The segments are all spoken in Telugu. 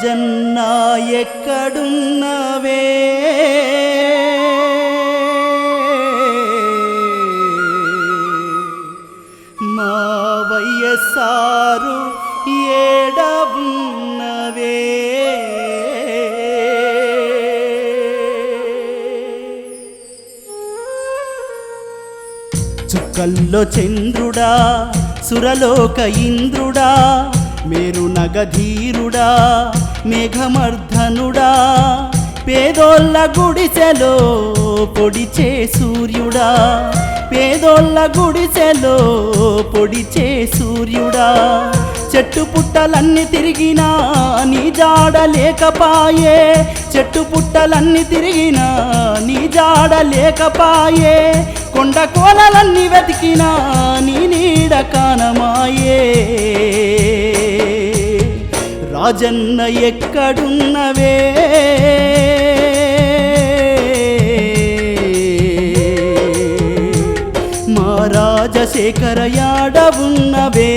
రాజన్న ఎక్కడున్నవే మావయ్య సారు ఏడవున్నవే చుక్కల్లో చంద్రుడా సురలోక ఇంద్రుడా మేరు నగధీరుడా మేఘమర్ధనుడా పేదోళ్ళ గుడిసెలో పొడిచే సూర్యుడా పేదోళ్ళ గుడిసెలో పొడిచే సూర్యుడా చెట్టు పుట్టలన్నీ తిరిగినా నీ జాడ లేకపాయే చెట్టు పుట్టలన్నీ తిరిగినా నీ జాడ లేకపాయే కొండ కోనలన్నీ వెతికినా నీ నీడ కానమాయే రాజన్న ఎక్కడున్నవే మా రాజశేఖర యాడవున్నవే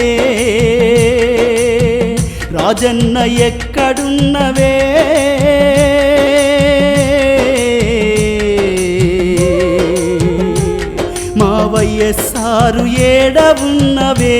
రాజన్న ఎక్కడున్నవే మా వైఎస్ఆర్ ఏడవున్నవే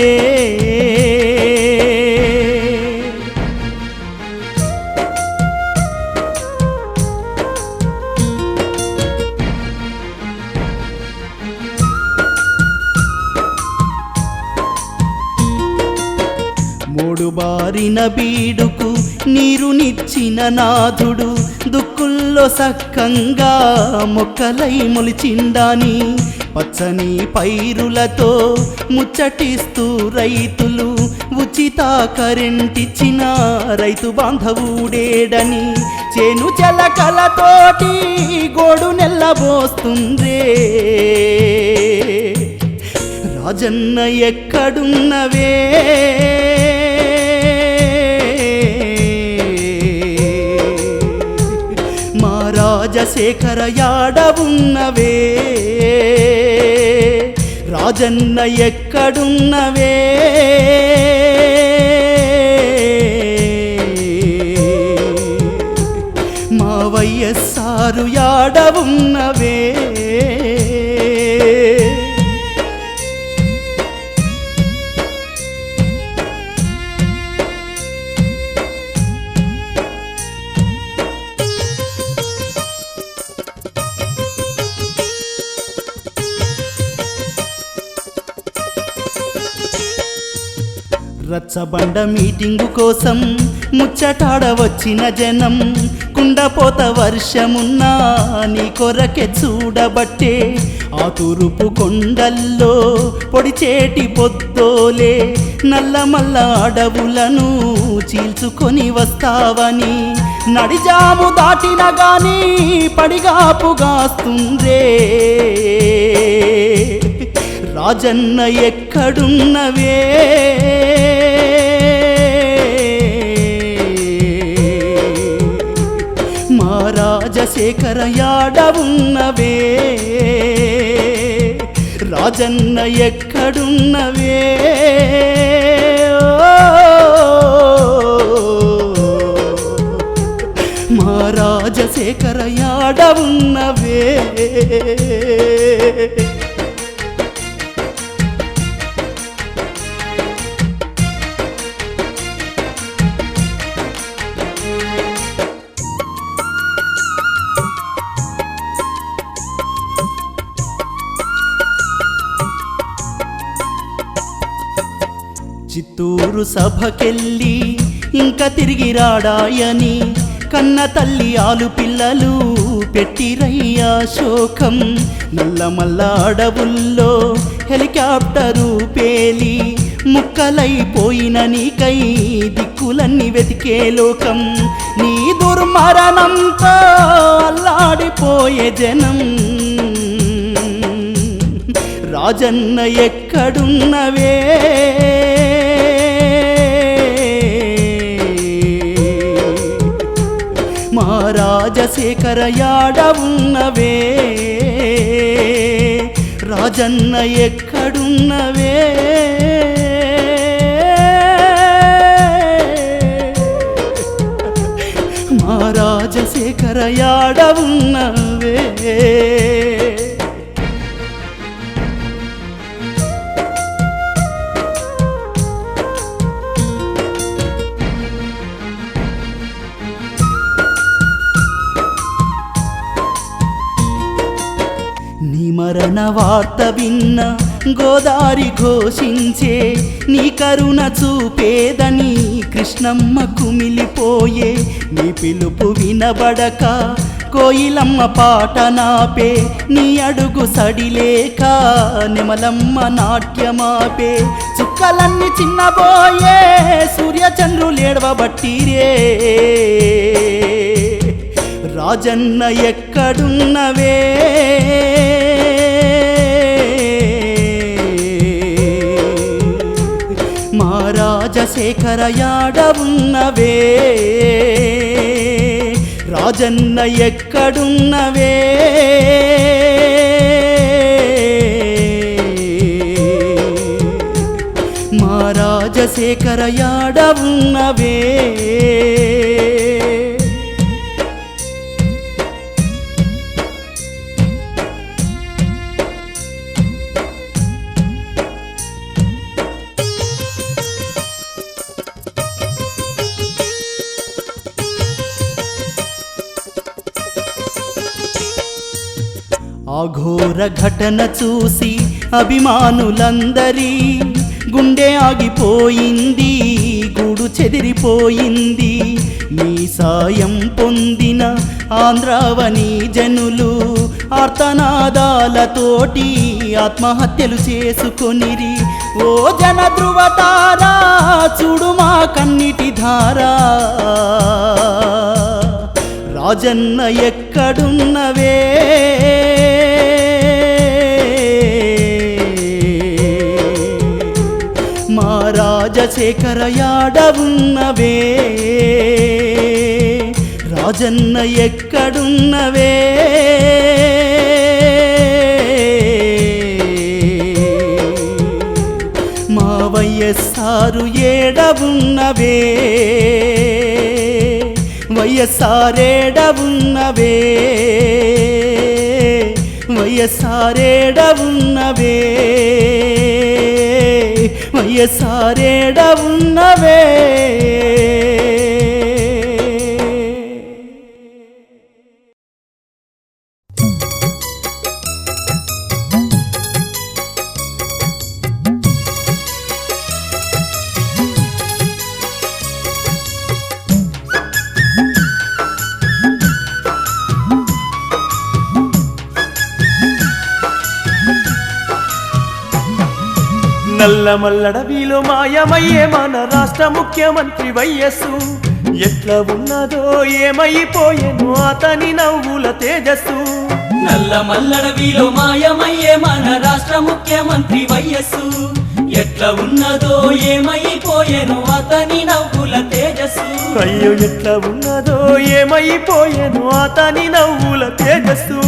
మూడు బారిన బీడుకు నీరునిచ్చిన నాథుడు దుక్కుల్లో సక్కంగా మొక్కలై మొలిచిండాని పచ్చని పైరులతో ముచ్చటిస్తూ రైతులు ఉచిత కరెంటిచ్చిన రైతు బాంధవుడేడని చేను చెలకలతోటి గోడు నెల్లబోస్తుందే రాజన్న ఎక్కడున్నవే మా రాజశేఖర యాడవున్నవే రాజన్న ఎక్కడున్నవే మా వైఎస్ఆర్ యాడవున్నవే రచ్చబండ మీటింగు కోసం ముచ్చటాడ వచ్చిన జనం కుండపోత వర్షమున్నా నీ కొరకే చూడబట్టే ఆ తూరుపు కొండల్లో పొడిచేటి పొద్దోలే నల్లమల్ల అడవులను చీల్చుకొని వస్తావని నడిజాము దాటిన గాని పడిగాపుగాస్తుందే రాజన్న ఎక్కడున్నవే మా రాజశేఖర యాడవున్నవే రాజన్న ఎక్కడున్నవే మా రాజశేఖర యాడవున్నవే చిత్తూరు సభకెళ్ళి ఇంకా తిరిగి రాడాయని కన్న తల్లి ఆలు పిల్లలు పెట్టిరయ్యా శోకం నల్లమల్ల అడవుల్లో హెలికాప్టరు పేలి ముక్కలైపోయిన నీకై దిక్కులన్నీ వెతికే లోకం నీ దుర్మరణంతో అల్లాడిపోయే జనం రాజన్న ఎక్కడున్నవే మా రాజశేఖర యాడవున్నవే రాజన్న ఎక్కడున్నవే యాడవున్నవే నీ మరణ వార్త విన్న గోదారి ఘోషించే నీ కరుణ చూపేదని కృష్ణమ్మ కుమిలిపోయే నీ పిలుపు వినబడక కోయిలమ్మ పాట నాపే నీ అడుగు సడిలేక నెమలమ్మ నాట్యమాపే చుక్కలన్నీ చిన్నబోయే సూర్యచంద్రులేడవబట్టిరే రాజన్న ఎక్కడున్నవే మా రాజశేఖర యాడవున్నవే రాజన్న ఎక్కడున్నవే మా రాజశేఖర యాడవున్నవే అఘోర ఘటన చూసి అభిమానులందరి గుండె ఆగిపోయింది గూడు చెదిరిపోయింది నీ సాయం పొందిన ఆంధ్రావని జనులు ఆర్తనాదాలతోటి ఆత్మహత్యలు చేసుకొనిరి ఓ జన ధృవతారా చూడు మా కన్నిటి ధారా రాజన్న ఎక్కడున్నవే మా రాజశేఖర యాడవున్నవే రాజన్న ఎక్కడున్నవే మా వైఎస్ఆర్ ఏడవున్నవే వైఎస్ఆరేడవున్నవే వైఎస్ఆరేడవున్నవే వైఎస్ఆరేడవున్నవే నల్లమల్లడవిలో మాయమయ్యే మన రాష్ట్ర ముఖ్యమంత్రి వైఎస్సు ఎట్లా ఉన్నదో ఏమైపోయేను అతని నవ్వుల తేజస్సు నల్లమల్లడవిలో మాయమయ్యే మన రాష్ట్ర ముఖ్యమంత్రి వైఎస్సు ఎట్లా ఉన్నదో ఏమైపోయేను అతని నవ్వుల తేజస్సు అయ్యో ఎట్లా ఉన్నదో ఏమైపోయేను అతని నవ్వుల తేజస్సు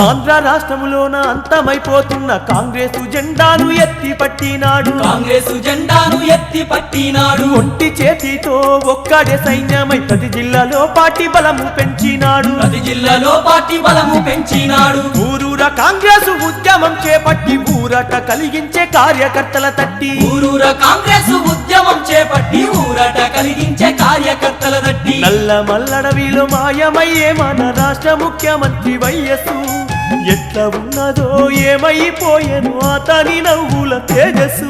ఆంధ్ర రాష్ట్రములోన అంతమైపోతున్న కాంగ్రెసు జెండాను ఎత్తి పట్టినాడు కాంగ్రెసు జెండాను ఎత్తి పట్టినాడు ఒంటి చేతితో ఒక్కడే సైన్యమై ప్రతి జిల్లాలో పార్టీ బలము పెంచినాడు ప్రతి జిల్లాలో పార్టీ బలము పెంచినాడు ఊరూర కాంగ్రెసు ఉద్యమం చేపట్టి ఊరట కలిగించే కార్యకర్తల తట్టి ఊరూర కాంగ్రెసు ఉద్యమం చేపట్టి ఊరట కలిగించే కార్యకర్తల తట్టి నల్లమల్లడవిలో మాయమయ్యే మన రాష్ట్ర ముఖ్యమంత్రి వైఎస్సు ఎట్లా ఉన్నదో ఏమైపోయేను అతని నవ్వుల తేజస్సు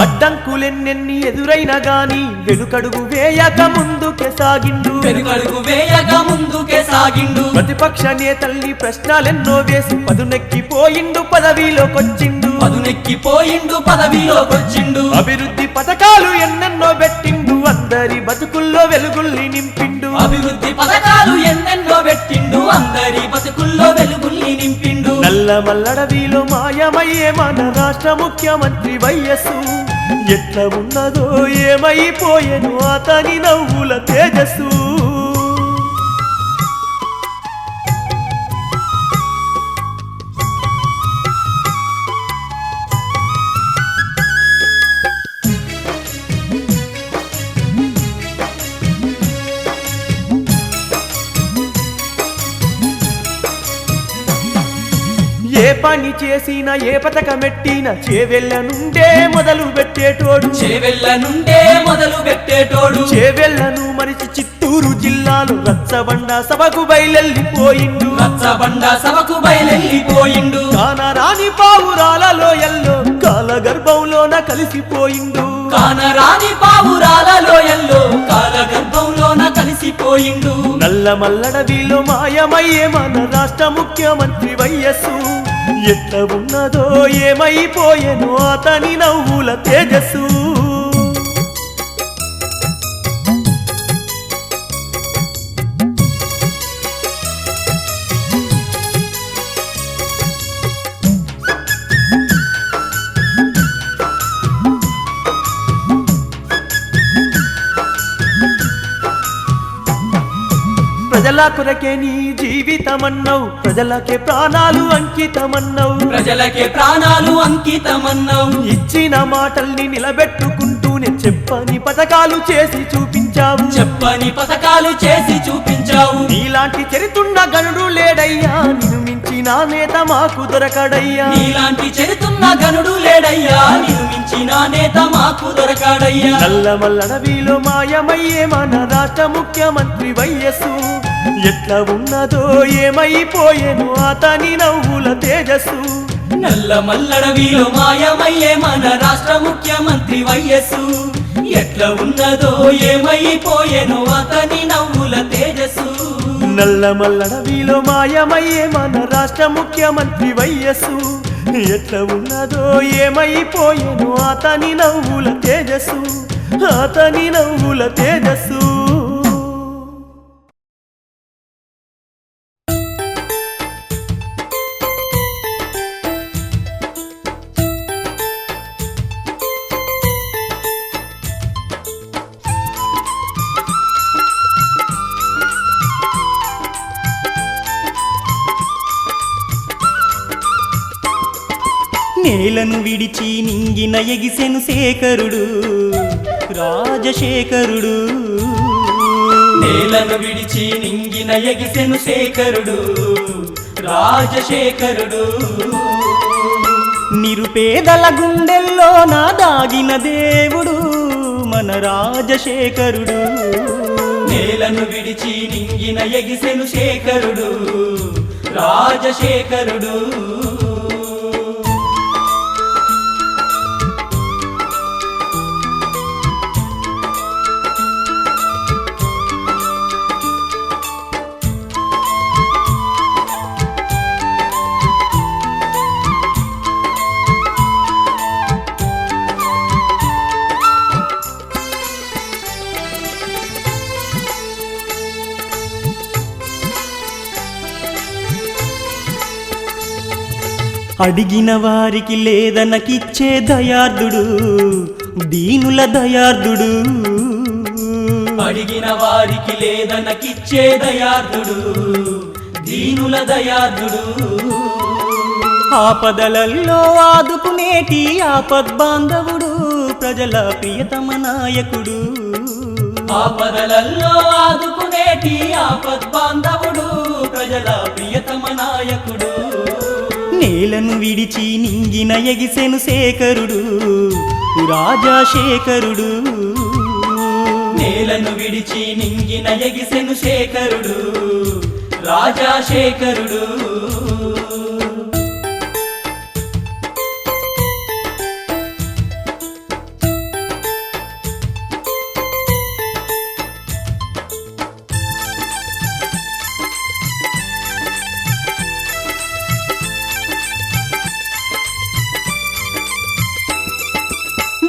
అడ్డంకులెన్ని ఎన్నెన్ని ఎదురైనా గాని వెనుకడుగు వేయక ముందుకే సాగిండు వెనుకడుగు వేయక ముందుకే సాగిండు ప్రతిపక్ష నేతల్ని ప్రశ్నలెన్నో వేసి పదునెక్కిపోయిండు పదవిలోకొచ్చిండు పదవిలోకొచ్చిండు అభివృద్ధి పథకాలు ఎన్నెన్నో పెట్టిండు అందరి బతుకుల్లో వెలుగుల్ని నింపిండు అభివృద్ధి పథకాలు ఎన్నెన్నో పెట్టిండు అందరి బతుకుల్లో వెలుగుల్ని నింపిండు నల్ల మల్లడవిలో మాయమయ్యే మన రాష్ట్ర ముఖ్యమంత్రి వైఎస్ ఎట్లా ఉన్నదో ఏమైపోయెను అతని నవ్వుల తేజస్సు ఏ పని చేసినా ఏ పథకమెట్టినా చేవెళ్ళ నుండే మొదలు పెట్టేటోడు చేవెళ్ళను మరిచి చిత్తూరు జిల్లాలో రచ్చబండ సభకు బయలెల్లిపోయిండు కానరాని పావురాలలో ఎల్లో కాలగర్భంలోన కలిసిపోయిండు నల్ల మల్లడవిలో మాయమయ్యే మన రాష్ట్ర ముఖ్యమంత్రి వైఎస్ ఎట్లా ఉన్నదో ఏమైపోయెను అతని నవ్వుల తేజస్సు ప్రజల కొరకే నీ జీవితమన్నావు ప్రజలకే ప్రాణాలు అంకితమన్నావు ఇచ్చిన మాటల్ని నిలబెట్టుకుంటూనే చెప్పని పథకాలు చేసి చూపించావు నీలాంటి చరితున్న గనుడు లేడయ్యా నిన్ను మించిన నేత మాకు దొరకడయ్యా నల్ల మల్లడవిలో మాయమయ్యే మన రాష్ట్ర ముఖ్యమంత్రి వైఎస్ ఎట్లా ఉన్నదో ఏమైపోయెను అతని నవ్వుల తేజస్సు నల్ల మల్లడవిలో మాయమయ్యే మన రాష్ట్ర ముఖ్యమంత్రి వైఎస్ ఎట్లా ఉన్నదో ఏమైపోయెను అతని నవ్వుల తేజస్సు నల్ల మల్లడవిలో మాయమయ్యే మన రాష్ట్ర ముఖ్యమంత్రి వైఎస్ ఎట్లా ఉన్నదో ఏమైపోయెను అతని నవ్వుల తేజస్సు నేలను విడిచి నింగిన ఎగిసెను శేఖరుడు రాజశేఖరుడు నేలను విడిచి నింగిన ఎగిసెను శేఖరుడు రాజశేఖరుడు నిరుపేదల గుండెల్లో నా దాగిన దేవుడు మన రాజశేఖరుడు నేలను విడిచి నింగిన ఎగిసెను శేఖరుడు రాజశేఖరుడు అడిగిన వారికి లేదనకిచ్చే దయార్దుడు దీనుల దయార్దుడు అడిగిన వారికి లేదనకిచ్చే దయార్దుడు దీనుల దయార్దుడు ఆపదలలో ఆదుకునేటి ఆపద్బాంధవుడు ప్రజల ప్రియతమ నాయకుడు ఆపదలలో ఆదుకునేటి ఆపద్బాంధవుడు ప్రజల ప్రియతమ నాయకుడు నేలను విడిచి నింగిన ఎగిసెను శేఖరుడు రాజశేఖరుడు నేలను విడిచి నింగిన ఎగిసెను శేఖరుడు రాజశేఖరుడు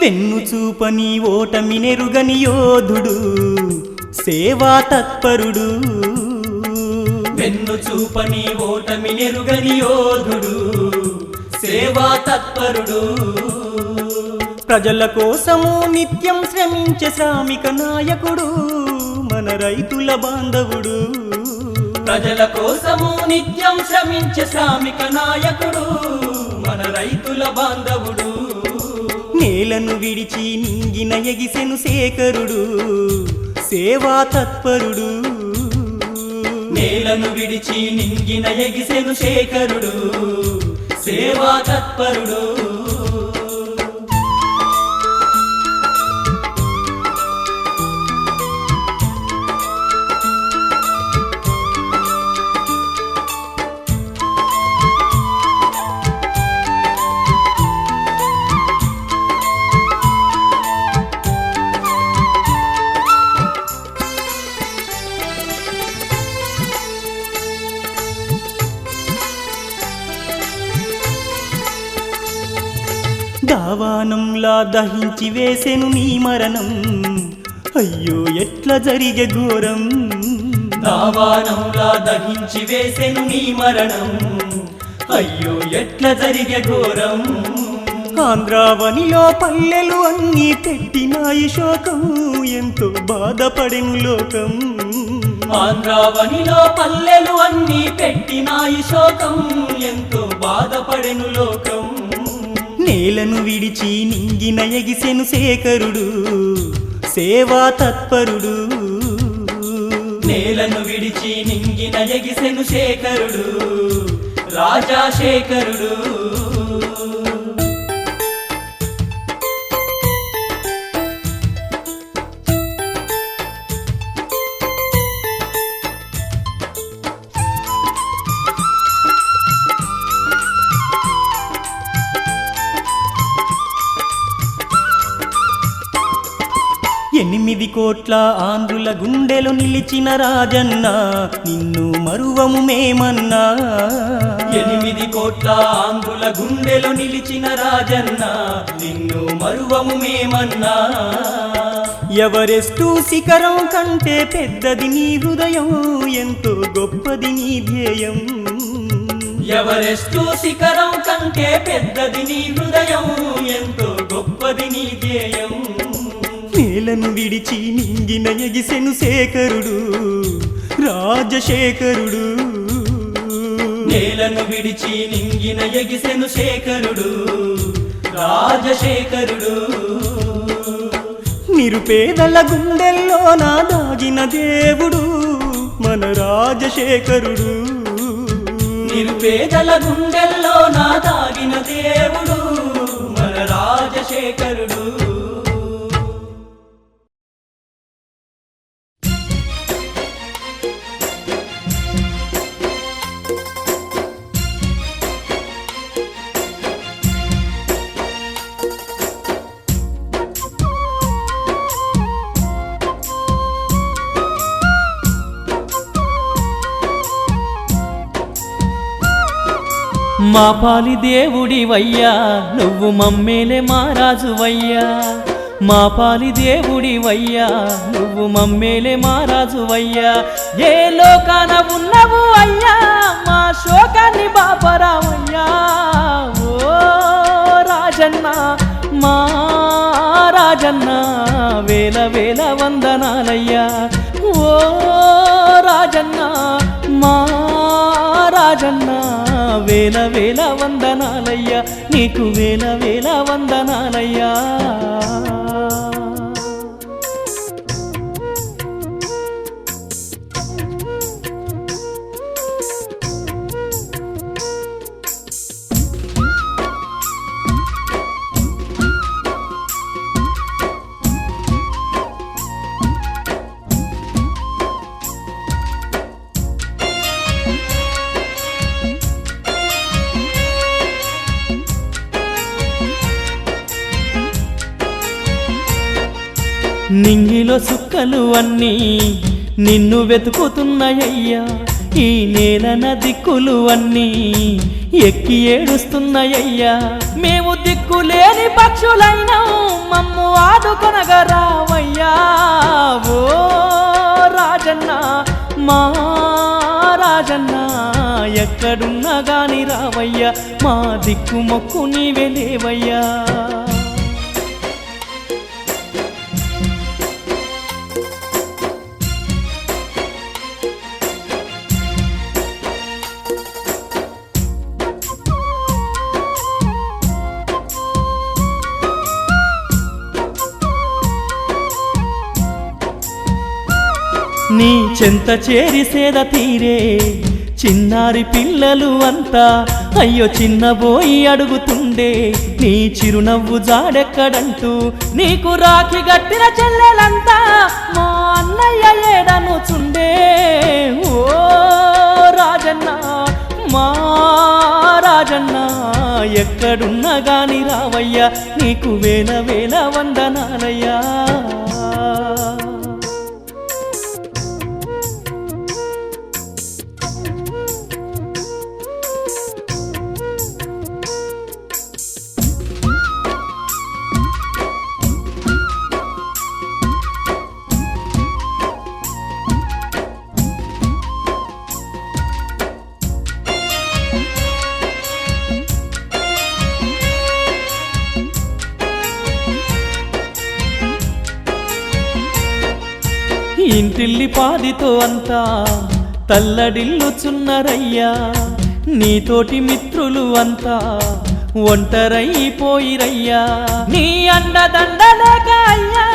వెన్ను చూపని ఓటమి నెరుగని యోధుడు సేవా తత్పరుడు వెన్ను చూపని ఓటమి నెరుగని యోధుడు సేవా తత్పరుడు ప్రజల కోసము నిత్యం శ్రమించే శ్రామిక నాయకుడు మన రైతుల బాంధవుడు ప్రజల కోసము నిత్యం శ్రమించే శ్రామిక నాయకుడు మన రైతుల బాంధవుడు నేలను విడిచి నింగిన ఎగిసెను శేఖరుడు సేవా తత్పరుడు నేలను విడిచి నింగిన ఎగిసెను శేఖరుడు సేవా తత్పరుడు దావానంలా దహించి వేసెను నీ మరణం అయ్యో ఎట్లా జరిగే ఘోరం దావానంలా దహించి వేసెను నీ మరణం అయ్యో ఎట్లా జరిగే ఘోరం ఆంధ్రావనిలో పల్లెలు అన్నీ పెట్టినాయి శోకం ఎంతో బాధపడెను లోకం ఆంధ్రావనిలో పల్లెలు అన్నీ పెట్టినాయి శోకం ఎంతో బాధపడెను లోకం నేలను విడిచి నింగిన ఎగిసెను శేఖరుడు సేవా తత్పరుడు నేలను విడిచి నింగిన ఎగిసెను శేఖరుడు రాజా శేఖరుడు ఎనిమిది కోట్ల ఆంధ్రుల గుండెలో నిలిచిన రాజన్న నిన్ను మరువము మేమన్నా 8 కోట్ల ఆంధ్రుల గుండెలో నిలిచిన రాజన్న నిన్ను మరువము మేమన్నా ఎవరెస్టు శిఖరం కంటే పెద్దది నీ హృదయం ఎంతో గొప్పది నీ ధ్యేయం ఎవరెస్టు శిఖరం కంటే పెద్దది నీ హృదయం ఎంతో గొప్పది నీ ధ్యేయం నేలను విడిచి నింగిన ఎగిసెను శేఖరుడు రాజశేఖరుడు నేలను విడిచి నింగిన ఎగిసెను శేఖరుడు రాజశేఖరుడు నిరుపేదల గుండెల్లో నా దాగిన దేవుడు మన రాజశేఖరుడు నిరుపేదల గుండెల్లో నా దాగిన దేవుడు మన రాజశేఖరుడు మా పాలి దేవుడివయ్యా నువ్వు మమ్మేలే మా రాజువయ్యా మా పాలి దేవుడివయ్యా నువ్వు మమ్మేలే మా రాజువయ్యా ఏ లోకాన ఉన్నవు అయ్యా మా శోకాన్ని బాపరావయ్యా ఓ రాజన్న మా రాజన్న వేల వేల వందనాలయ్యా ఓ రాజన్న మా రాజన్న వేల వేల వందనాలయ్యా నీకు వేల వేల వందనాలయ్యా నింగిలో సుక్కలు అన్నీ నిన్ను వెతుకుతున్నాయ్యా ఈ నేలన దిక్కులు అన్నీ ఎక్కి ఏడుస్తున్నాయ్యా మేము దిక్కు దిక్కులేని పక్షులైనా మమ్ము ఆదుకొనగా రావయ్యా ఓ రాజన్న మా రాజన్న ఎక్కడున్నా గాని రావయ్యా మా దిక్కు మొక్కు నీవే లేవయ్యా నీ చెంత చేరి సేద తీరే చిన్నారి పిల్లలు అంతా అయ్యో చిన్నబోయి అడుగుతుండే నీ చిరునవ్వు జాడెక్కడంటూ నీకు రాఖీ గట్టిన చెల్లెలంతా మా అన్నయ్య ఏడనుచుండే ఓ రాజన్న మా రాజన్న ఎక్కడున్నా గాని రావయ్యా నీకు వేల వేల వందనాలయ్యా ఇంటిల్లి పాదితో అంతా తల్లడిల్లుచున్నరయ్యా నీతోటి మిత్రులు అంతా ఒంటరైపోయిరయ్యా నీ అండదండలేక అయ్యా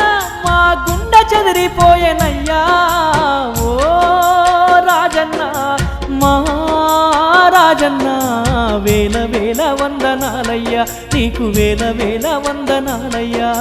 మా గుండె చెదిరిపోయేనయ్యా ఓ రాజన్న మా రాజన్న వేల వేల వందనాలయ్యా నీకు వేల వేల వందనాలయ్యా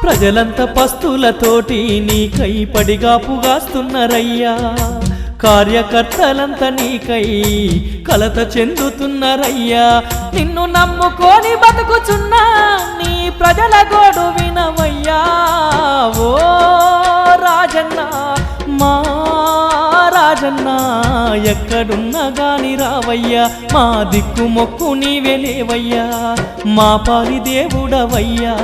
ప్రజలంతా పస్తులతోటి నీకై పడిగాపుగాస్తున్నారయ్యా కార్యకర్తలంతా నీకై కలత చెందుతున్నారయ్యా నిన్ను నమ్ముకొని బతుకుచున్నా నీ ప్రజల గోడు వినవయ్యా ఓ రాజన్న మా రాజన్న ఎక్కడున్నా గాని రావయ్యా మా దిక్కు మొక్కు నీవే లేవయ్యా మా పాలి దేవుడవయ్యా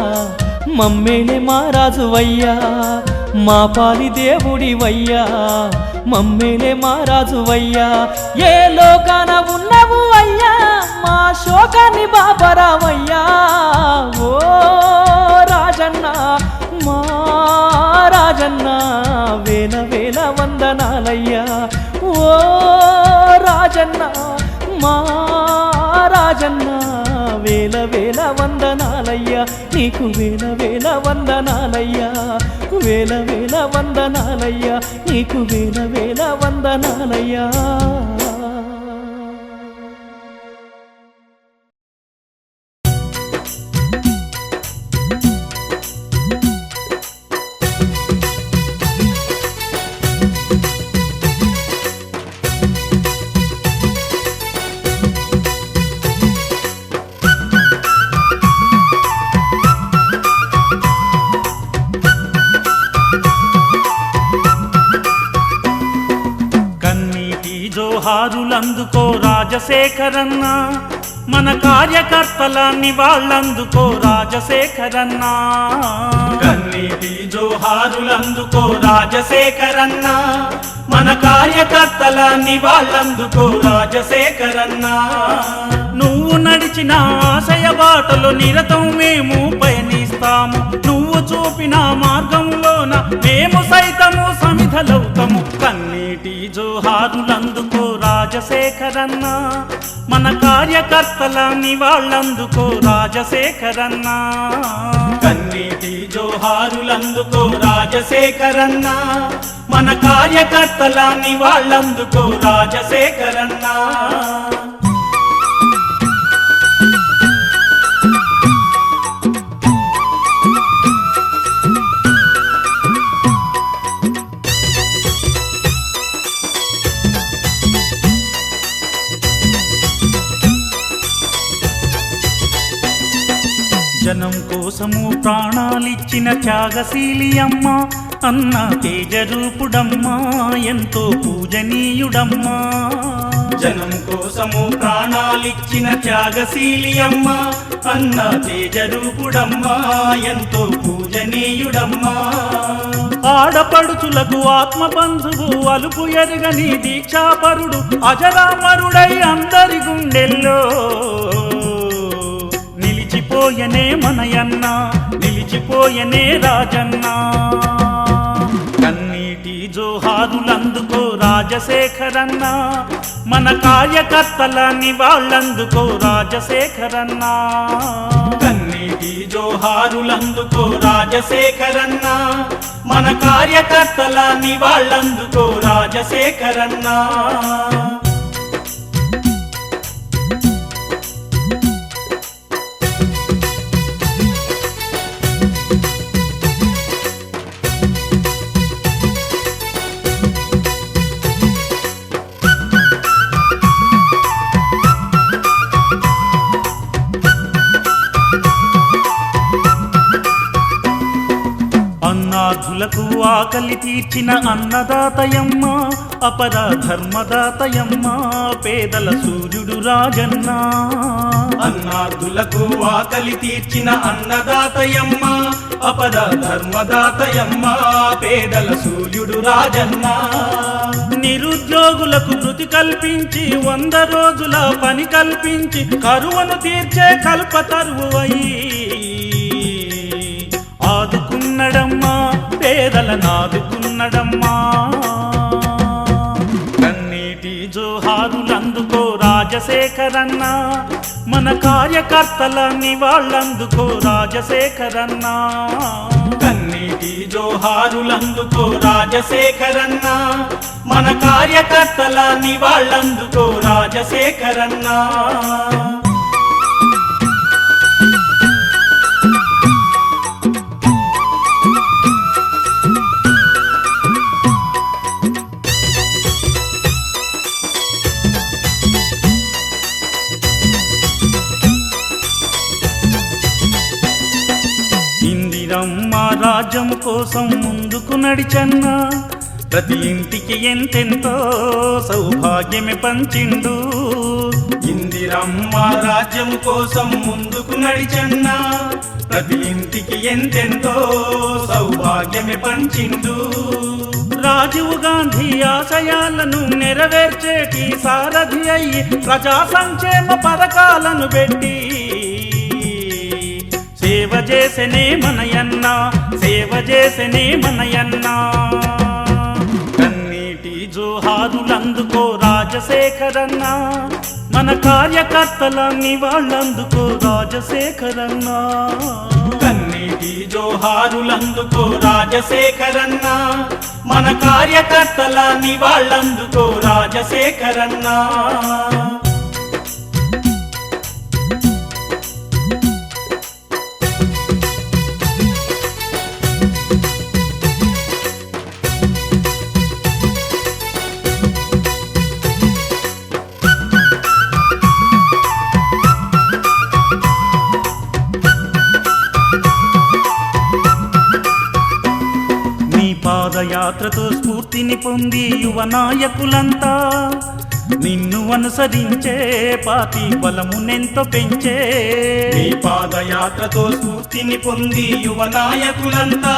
మమ్మేలే మా రాజువయ్యా మా పాలి దేవుడివయ్యా మమ్మేలే మా రాజువయ్యా ఏ లోకాన ఉన్నవు అయ్యా మా శోకాన్ని బాపరావయ్యా ఓ రాజన్న మా రాజన్న వేల వేల వందనాలయ్యా ఓ రాజన్న మా రాజన్న వేల వేల వందనాలయ్యా నీకు వేల వేల వందనాలయ్యా వేల వేల వందనాలయ్యా నీకు వేల వేల వందనాలయ్యా జోహారులందుకో రాజశేఖరన్న మన కార్యకర్తల నివాళులందుకో రాజశేఖరన్న కన్నీటి జోహారులందుకో రాజశేఖరన్న మన కార్యకర్తల నివాళులందుకో రాజశేఖరన్న నువ్వు నడిచిన ఆశయ బాటలో నిరతం మేము పయనిస్తాము నువ్వు చూపిన మార్గంలోన మేము సైతము సమిధలవుతాము కన్నీటి జోహారులందుకో రాజశేఖరన్న మన కార్యకర్తల నివాళులందుకో రాజశేఖరన్న కన్నీటి జోహారులందుకో రాజశేఖరన్న మన కార్యకర్తల నివాళులందుకో రాజశేఖరన్న జనం కోసము ప్రాణాలిచ్చిన త్యాగశీలి అమ్మ అన్న తేజరూపుడమ్మా ఎంతో పూజనీయుడమ్మా జనం కోసము ప్రాణాలిచ్చిన త్యాగశీలి అమ్మ అన్న తేజరూపుడమ్మా ఎంతో పూజనీయుడమ్మా ఆడపడుచులకు ఆత్మబంధువు అలుపు ఎరుగని దీక్షాపరుడు అజరామరుడై అందరి గుండెల్లో నిలిచిపోయనే మనయన్న నిలిచిపోయనే రాజన్న కన్నీటి జోహారులందుకో రాజశేఖరన్న మన కార్యకర్తలని వాళ్ళందుకో రాజశేఖరన్న కన్నీటి జోహారులందుకో రాజశేఖరన్న మన కార్యకర్తలని వాళ్ళందుకో రాజశేఖరన్న అన్నార్థులకు ఆకలి తీర్చిన అన్నదాతయమ్మ అపర ధర్మదాతయమ్మ పేదల సూర్యుడు రాజన్న అన్నార్థులకు ఆకలి తీర్చిన అన్నదాతయమ్మ అపర ధర్మదాతయమ్మ పేదల సూర్యుడు రాజన్న నిరుద్యోగులకు వృత్తి కల్పించి 100 రోజుల పని కల్పించి కరువును తీర్చే కల్పతరువు అయి ఆదుకున్నడమ్మా పేదలనాదుకున్నడమ్మా కన్నీటి జోహారులందుకో రాజశేఖరన్న మన కార్యకర్తలని వాళ్ళందుకో రాజశేఖరన్న కన్నీటి జోహారులందుకో రాజశేఖరన్న మన కార్యకర్తలని వాళ్ళందుకో రాజశేఖరన్న ఇందిరమ్మ రాజ్యము కోసం ముందుకు నడిచన్న ప్రతి ఇంటికి ఎంతెంతో సౌభాగ్యమే పంచిండు ఇందిరమ్మ రాజ్యము కోసం ముందుకు నడిచన్న ప్రతి ఇంటికి ఎంతెంతో సౌభాగ్యమే పంచిండు రాజీవ్ గాంధీ ఆశయాలను నెరవేర్చేటి సారథి అయి ప్రజా సంక్షేమ పథకాలను పెట్టి సేవ చేసనే మనయన్న సేవ చేసనే మనయన్న కన్నీటి జోహారులందుకో రాజశేఖరన్న మన కార్యకర్తలని వాళ్ళందుకో రాజశేఖరన్న కన్నీటి జోహారులందుకో రాజశేఖరన్న మన కార్యకర్తలని వాళ్ళందుకో రాజశేఖరన్న పాదయాత్రతో స్ఫూర్తిని పొంది యువ నాయకులంతా నిన్ను అనుసరించే పార్టీ బలమునెంతో పెంచే నీ పాదయాత్రతో స్ఫూర్తిని పొంది యువ నాయకులంతా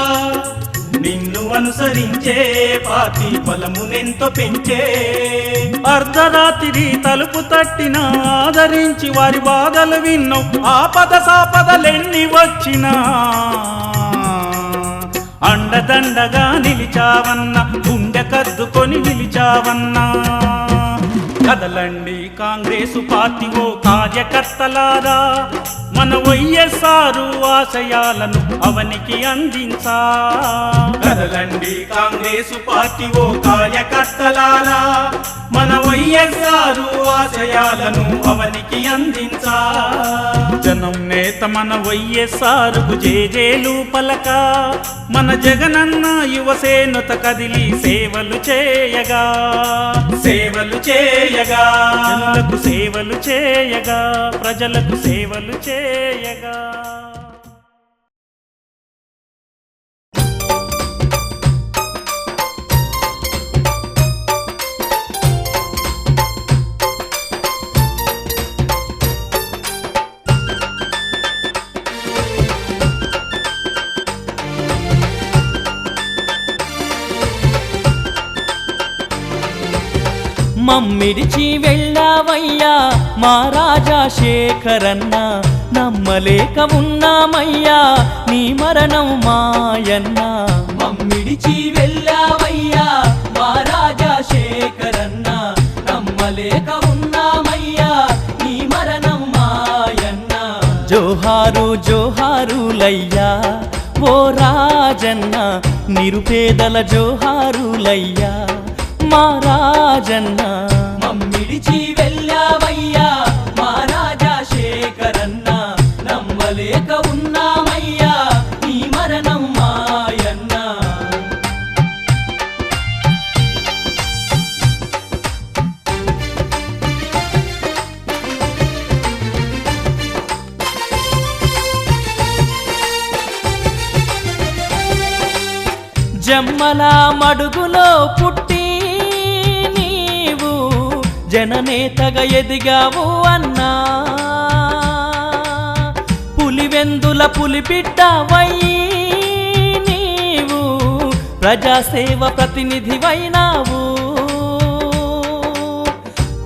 నిన్ను అనుసరించే పార్టీ బలమునెంతో పెంచే అర్ధరాత్రి తలుపు తట్టిన ఆదరించి వారి బాధలు విన్నో ఆపద సాపదలెన్ని వచ్చినా అండదండగా నిలిచావన్నా గుండె కద్దుకొని నిలిచావన్నా కదలండి కాంగ్రెసు పార్టీ ఓ కార్యకర్తలారా మన వైఎస్ఆర్ ఆశయాలను అవనికి అందించా కదలండి కాంగ్రెసు పార్టీ ఓ కార్యకర్తలారా మన వైఎస్ఆర్ ఆశయాలను అవనికి అందించా జనం నేత మన వైఎస్ఆర్కు జేజేలు పలక మన జగనన్న యువసేనుత కదిలి సేవలు చేయగా జనులకు సేవలు చేయగా ప్రజలకు సేవలు చేయగా మమ్మిడిచి వెళ్ళావయ్యా మా రాజా శేఖరన్న నమ్మలేక ఉన్నామయ్యా నీ మరణం మాయన్న మమ్మిడిచి వెళ్ళావయ్యా మా రాజా శేఖరన్న నమ్మలేక ఉన్నామయ్యా నీ మరణం మాయన్న జోహారు జోహారులయ్యా ఓ రాజన్న నిరుపేదల జోహారులయ్యా మా రాజన్న మమ్మిడిచి వెళ్ళావయ్యా మా రాజా శేఖరన్న నమ్మలేక ఉన్నామయ్యా నీ మరణం మాయన్న జమ్మల మడుగులో పుట్టి నీవు జననేతగా ఎదిగావు అన్నా పులివెందుల పులిబిడ్డవయ్యి నీవు ప్రజాసేవ ప్రతినిధివైనావు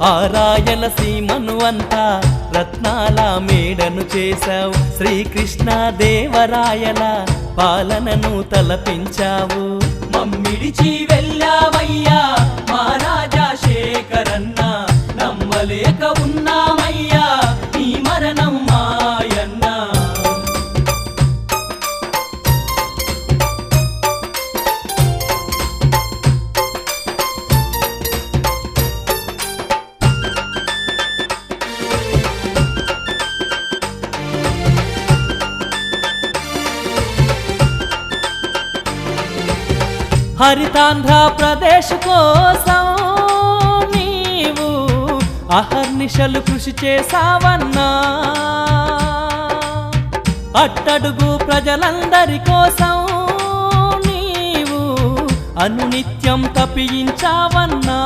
ఆ రాయలసీమను అంతా రత్నాల మేడను చేశావు శ్రీకృష్ణ దేవరాయల పాలనను తలపించావు మమ్మిడిచి వెళ్ళావయ్యా మా రాజా శేఖరన్న నమ్మలేక ఉన్నామయ్యా నీ మరణం మాయన్న హరితాంధ్ర ప్రదేశ్ కోసం నీవు అహర్నిశలు కృషి చేసావన్నా అట్టడుగు ప్రజలందరి కోసం నీవు అనునిత్యం తప్పించావన్నా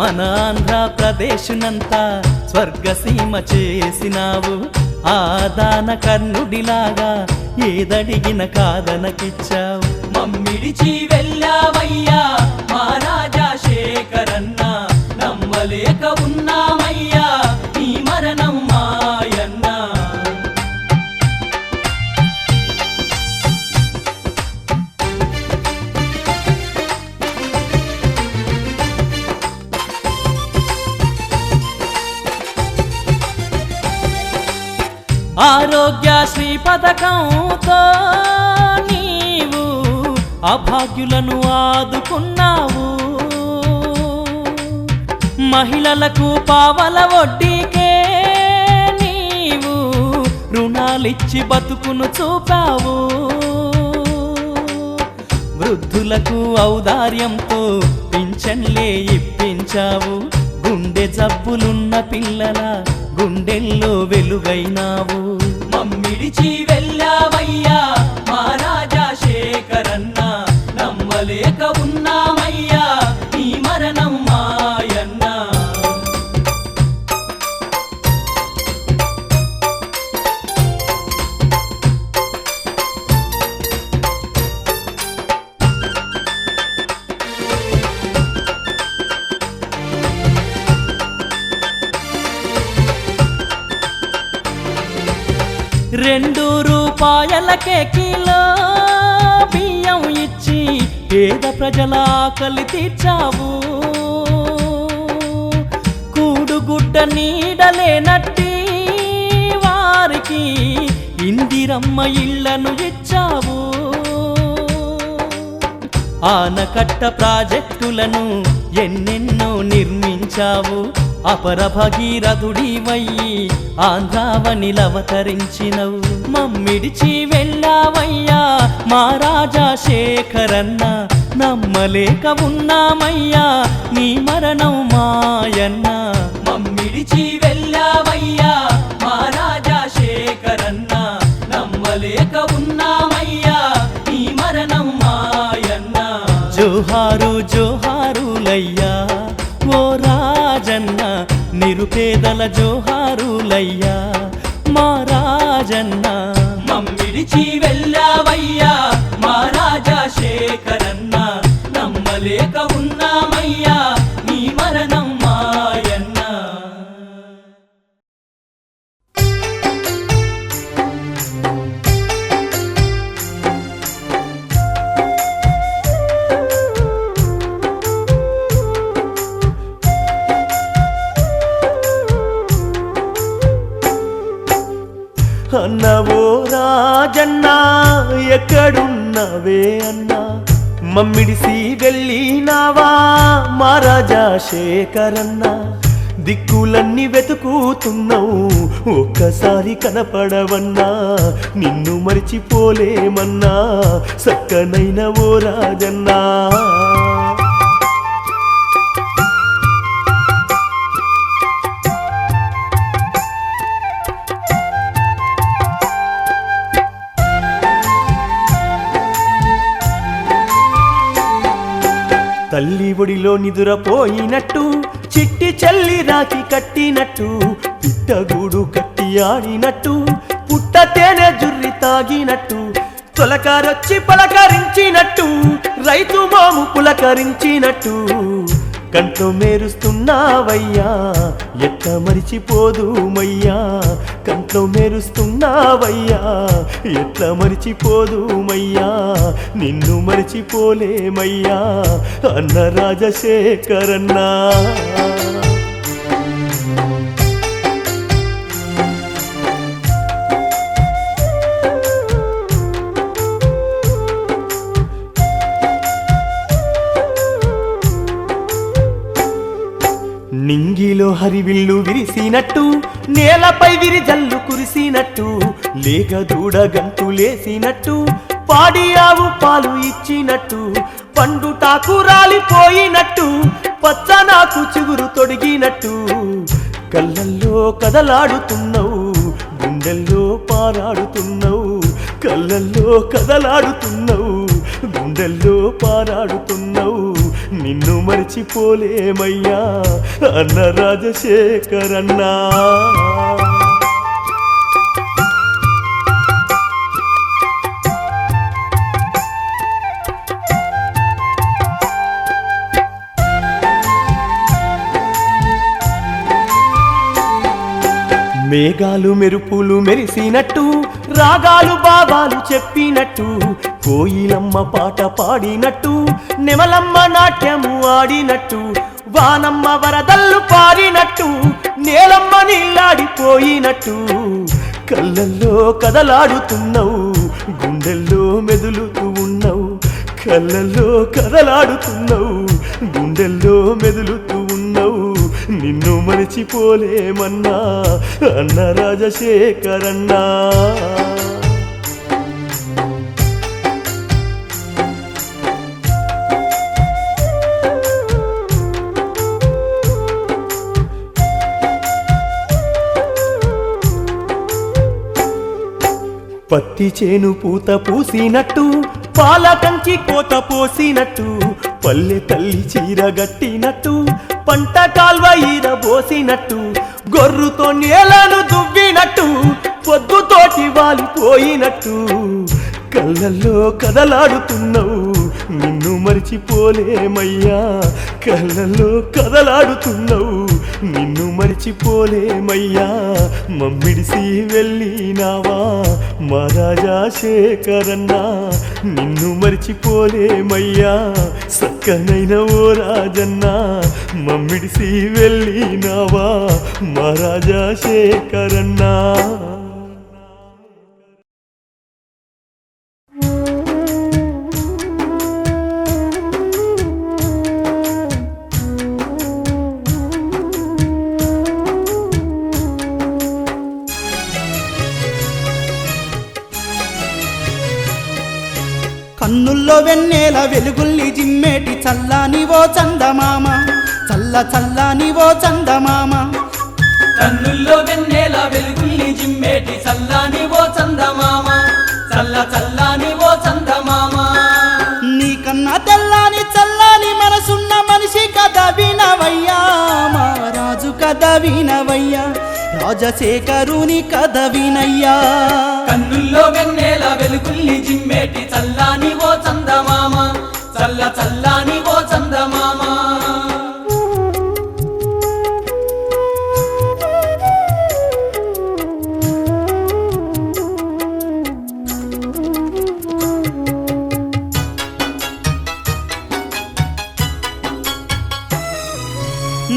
మన ఆంధ్రప్రదేశ్నంతా స్వర్గసీమ చేసినావు ఆదాన కర్ణుడిలాగా ఏదడిగిన కాదనకిచ్చావు మమ్మిడిచి వెళ్ళావయ్యా మా రాజా శేఖరన్న నమ్మలేక ఉన్నామయ్యా నీ మరణం మాయన్న ఆరోగ్యశ్రీ పథకంతో నీవు అభాగ్యులను ఆదుకున్నావు మహిళలకు పావల వడ్డీకే నీవు రుణాలిచ్చి బతుకును చూపావు వృద్ధులకు ఔదార్యంతో పింఛన్లే ఇప్పించావు గుండె జబ్బులున్న పిల్లల గుండెల్లో వెలుగైనావు మమ్మిడిచి వెళ్ళావయ్యా మా రాజా శేఖరన్న నమ్మలేక ఉన్నామయ్యా నీ మరణం మాయన్న ₹2 కిలో బియ్యం ఇచ్చి పేద ప్రజల ఆకలి తీర్చావు కూడుగుడ్డ నీడలేనట్టి వారికి ఇందిరమ్మ ఇళ్లను ఇచ్చావు ఆనకట్ట ప్రాజెక్టులను ఎన్నెన్నో నిర్మించావు అపర భగీరథుడివయ్యి ఆంధ్రావనిలవతరించినవు మమ్మిడిచి వెళ్ళావయ్యా మా రాజా శేఖరన్న నమ్మలేక ఉన్నామయ్యా నీ మరణం మాయన్న మమ్మిడిచి వెళ్ళావయ్యా మా రాజా శేఖరన్న నమ్మలేక ఉన్నామయ్యా నీ మరణం మాయన్న జోహారు జోహారులయ్యా ఓ రాజన్న నిరుపేదల జోహారులయ్యా మా రాజన్న మమ్మిడిచి వెళ్ళావయ్యా మా రాజా శేఖరన్న నమ్మలేక ఉన్నామయ్యా అన్నవో రాజన్నా ఎక్కడున్నవే అన్నా మమ్మిడిసి వెళ్ళినావా మా రాజా శేఖరన్నా దిక్కులన్నీ వెతుకుతున్నావు ఒక్కసారి కనపడవన్నా నిన్ను మరిచిపోలేమన్నా సక్కనైన ఓ రాజన్నా తల్లి ఒడిలో నిదురపోయినట్టు చిట్టి చల్లి రాకి కట్టినట్టు పిట్టగూడు కట్టి ఆడినట్టు పుట్ట తేనె జుర్రి తాగినట్టు తొలకారొచ్చి పలకరించినట్టు రైతు మాము పులకరించినట్టు కంట్లో మెరుస్తున్నావయ్యా ఎట్ట మరిచిపోదుమయ్యా కంట్లో మెరుస్తున్నావయ్యా ఎట్ల మరిచిపోదుమయ్యా నిన్ను మరిచిపోలేమయ్యా అన్న రాజశేఖరన్నా నింగిలో హరివిల్లు విరిసినట్టు నేలపై విరిజల్లు కురిసినట్టు లేక దూడ గంతులేసినట్టు పాడి ఆవు పాలు ఇచ్చినట్టు పండు టాకు రాలిపోయినట్టు పచ్చనాకు చిగురు తొడిగినట్టు కళ్ళల్లో కదలాడుతున్నావు గుండెల్లో పారాడుతున్నావు కళ్ళల్లో కదలాడుతున్నావు గుండెల్లో పారాడుతున్నావు నిన్ను మరిచిపోలేమయ్యా అన్న రాజశేఖరన్నా మేఘాలు మెరుపులు మెరిసినట్టు రాగాలు బాబాలు చెప్పినట్టు కోయిలమ్మ పాట పాడినట్టు నెమలమ్మ నాట్యము ఆడినట్టు వానమ్మ వరదల్లు పారినట్టు నేలమ్మ నీళ్ళాడిపోయినట్టు కళ్ళల్లో కదలాడుతున్నావు గుండెల్లో మెదులుతూ ఉన్నావు కళ్ళల్లో కదలాడుతున్నావు గుండెల్లో మెదులుతూ ఉన్నావు నిన్ను మరిచిపోలేమన్నా అన్న రాజశేఖరన్నా పత్తి చేను పూత పూసినట్టు పాల కంకి కోత పోసినట్టు పల్లె తల్లి చీర గట్టినట్టు పంట కాల్వ ఈర పోసినట్టు గొర్రుతో నేలను దువ్వినట్టు పొద్దుతోటి వాలిపోయినట్టు కళ్ళల్లో కదలాడుతున్నావు నిన్ను మరిచిపోలేమయ్యా కళ్ళల్లో కదలాడుతున్నావు నిన్ను మరిచిపోలేమయ్యా మమ్మిడిసి వెళ్ళినావా మా రాజా శేఖరన్నా నిన్ను మరిచిపోలేమయ్యా సక్కనైన ఓ రాజన్నా మమ్మిడిసి వెళ్ళినావా మా రాజా శేఖరన్నా కన్నుల్లో వెన్నెల వెలుగుల్ని జిమ్మేటి చల్లాని ఓ చందమామ చల్లాని ఓ చందమామ కన్నుల్లో వెన్నెల వెలుగుల్ని జిమ్మేటి చల్లాని ఓ చందమామ చల్లాని ఓ చందమామ నీకన్నా తెల్లాని చల్లాని మనసున్న మనిషి కథ వినవయ్యా మా రాజు కథ వినవయ్యా రాజశేఖరుని కథ వినయ్యా కన్నుల్లో వెన్నెల వెలుగుల్ని జిమ్మేటి చల్లాని ఓ చందమామ చల్లాని ఓ చందమామ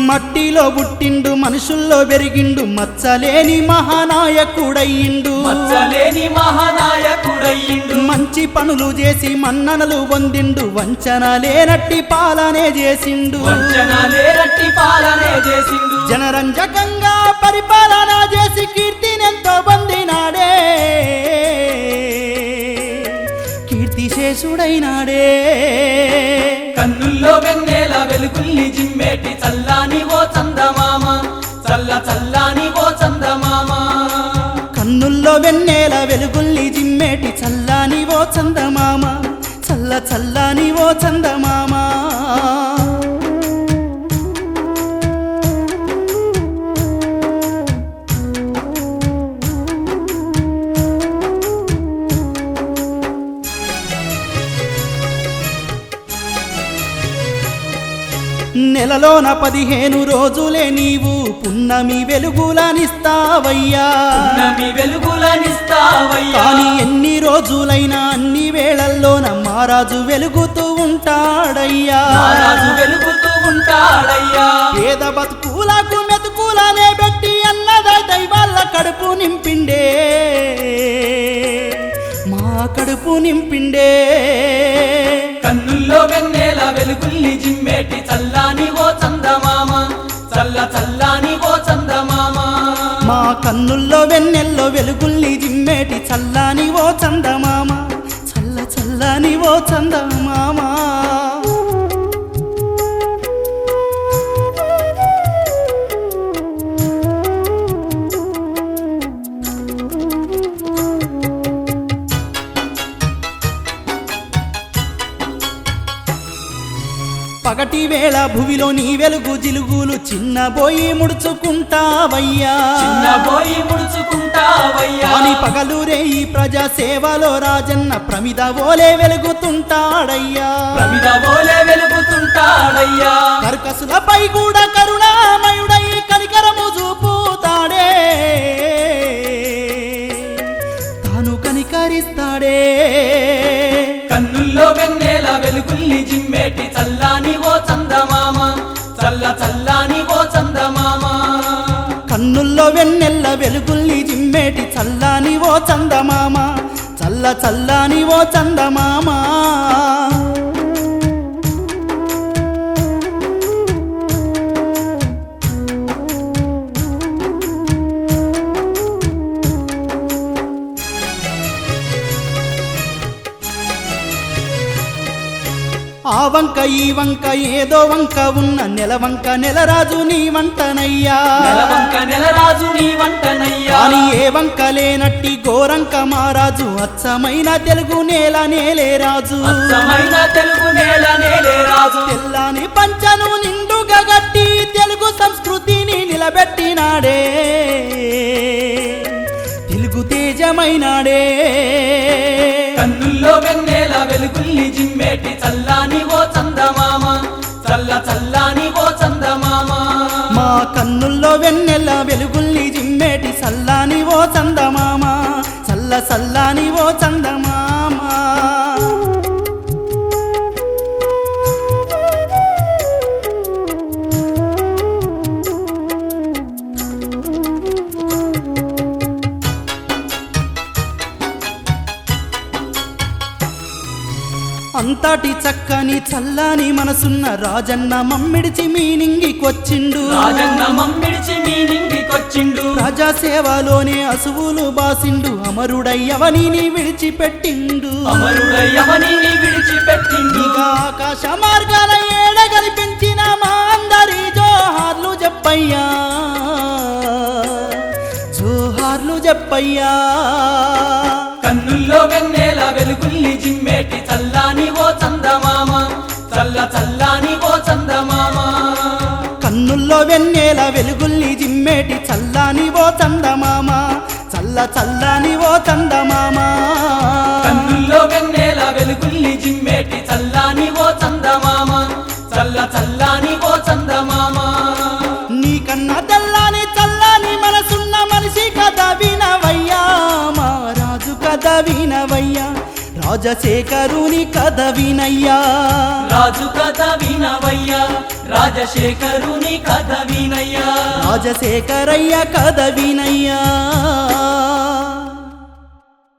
మట్టిలో పుట్టిండు మనుషుల్లో పెరిగిండు మచ్చలేని మహానాయకుడయ్యిండు మచ్చలేని మహానాయకుడయ్యిండు మంచి పనులు చేసి మన్ననలు పొందిండు వంచన లేనట్టి పాలనే చేసిండు వంచన లేనట్టి పాలనే చేసిండు జనరంజకంగా పరిపాలన చేసి కీర్తినెంతో పొందినాడే కీర్తిశేషుడైనాడే కన్నుల్లో వెన్నెల వెలుగుల్ని జిమ్మేటి చల్లాని ఓ చందమామ చల్లాని ఓ చందమామ కన్నుల్లో వెన్నెల వెలుగుల్ని జిమ్మేటి చల్లాని ఓ చందమామ చల్లాని ఓ చందమామ నెలలోన 15 రోజులే నీవు పున్నమి వెలుగులనిస్తావయ్యా పున్నమి వెలుగులనిస్తావయ్యా కానీ ఎన్ని రోజులైనా అన్ని వేళల్లోన మహారాజు వెలుగుతూ ఉంటాడయ్యా మహారాజు వెలుగుతూ ఉంటాడయ్యా పేద బతుకులకు మెతుకులనే పెట్టి అన్నద దైవాళ్ళ కడుపు నింపిండే మా కడుపు నింపిండే కన్నుల్లో వెన్నెల వెలుగుల్ని జిమ్మేటి చల్లాని ఓ చందమామ చల్లాని ఓ చందమామ మా కన్నుల్లో వెన్నెల్లో వెలుగుల్ని జిమ్మేటి చల్లాని ఓ చందమామ చల్లాని ఓ చందమామ పగటి వేళ భువిలో నీ వెలుగు జిలుగులు చిన్నబోయి ముడుచుకుంటావయ్యా చిన్నబోయి ముడుచుకుంటావయ్యా అని పగలు రేయి ప్రజా సేవలో రాజన్న ప్రమిద ఓలే వెలుగుతుంటాడయ్యా ప్రమిద ఓలే వెలుగుతుంటాడయ్యా కర్కసులపై కూడా కరుణామయుడై కనికరము చూపుతాడే తాను కనికరిస్తాడే కన్నుల్లో వెన్నెల వెలుగుల్ని జిమ్మేటి చల్లాని ఓ చందమామ చల్లాని ఓ చందమామ కన్నుల్లో వెన్నెల్ల వెలుగుల్ని జిమ్మేటి చల్లాని ఓ చందమామ చల్లాని ఓ చందమామ ఆ వంక ఈ వంక ఏదో వంక ఉన్న నెలవంక నెలరాజు నీ వంటనయ్యా నెలవంక నెలరాజు నీ వంటనయ్యా కానీ ఏ వంక లేనట్టి గోరంక మహారాజు అచ్చమైన తెలుగు నేల నేలే రాజు అచ్చమైన తెలుగు నేల నేలే రాజు తెల్లాని పంచను నిండుగా గట్టి తెలుగు సంస్కృతిని నిలబెట్టినాడే తెలుగు తేజమైనాడే కన్నుల్లో వెన్నెల వెలుగుల్ని జిమ్మేటి చల్లాని ఓ చందమామ చల్లాని ఓ చందమామ మా కన్నుల్లో వెన్నెల వెలుగుల్ని జిమ్మేటి చల్లాని ఓ చందమామ చల్లాని ఓ చందమామ అంతటి చక్కని చల్లని మనసున్న రాజన్న మమ్మిడిచి మీ నింగికొచ్చిండు రాజన్న మమ్మిడిచి మీ నింగికొచ్చిండు ప్రజాసేవలోనే అసువులు బాసిండు అమరుడయ్యవని విడిచిపెట్టిండు అమరుడయ్యవని విడిచిపెట్టిండు ఇక ఆకాశ మార్గాల ఏడ కనిపించిన మా అందరి జోహార్లు చెప్పయ్యా జోహార్లు చెప్పయ్యా కన్నుల్లో వెన్నెల వెలుగుల్ని జిమ్మేటి చల్లాని ఓ చందమామ చల్లాని ఓ చందమామ కన్నుల్లో వెన్నెల వెలుగుల్ని జిమ్మేటి చల్లాని ఓ చందమామ చల్లాని ఓ చందమామ కన్నుల్లో వెన్నెల వెలుగుల్ని జిమ్మేటి చల్లాని ఓ చందమామ చల్లాని ఓ చందమామ నీ కన్నా తెల్లాని చల్లాని మనసున్న మనిషి కథ వినవయ్యా మా రాజు కథ వినవయ్యా రాజశేఖరుని కథ వినయ్యా రాజు కథ వినవయ్యా రాజశేఖరుని కథ వినయ్యా రాజశేఖరయ్య కథ వినయ్యా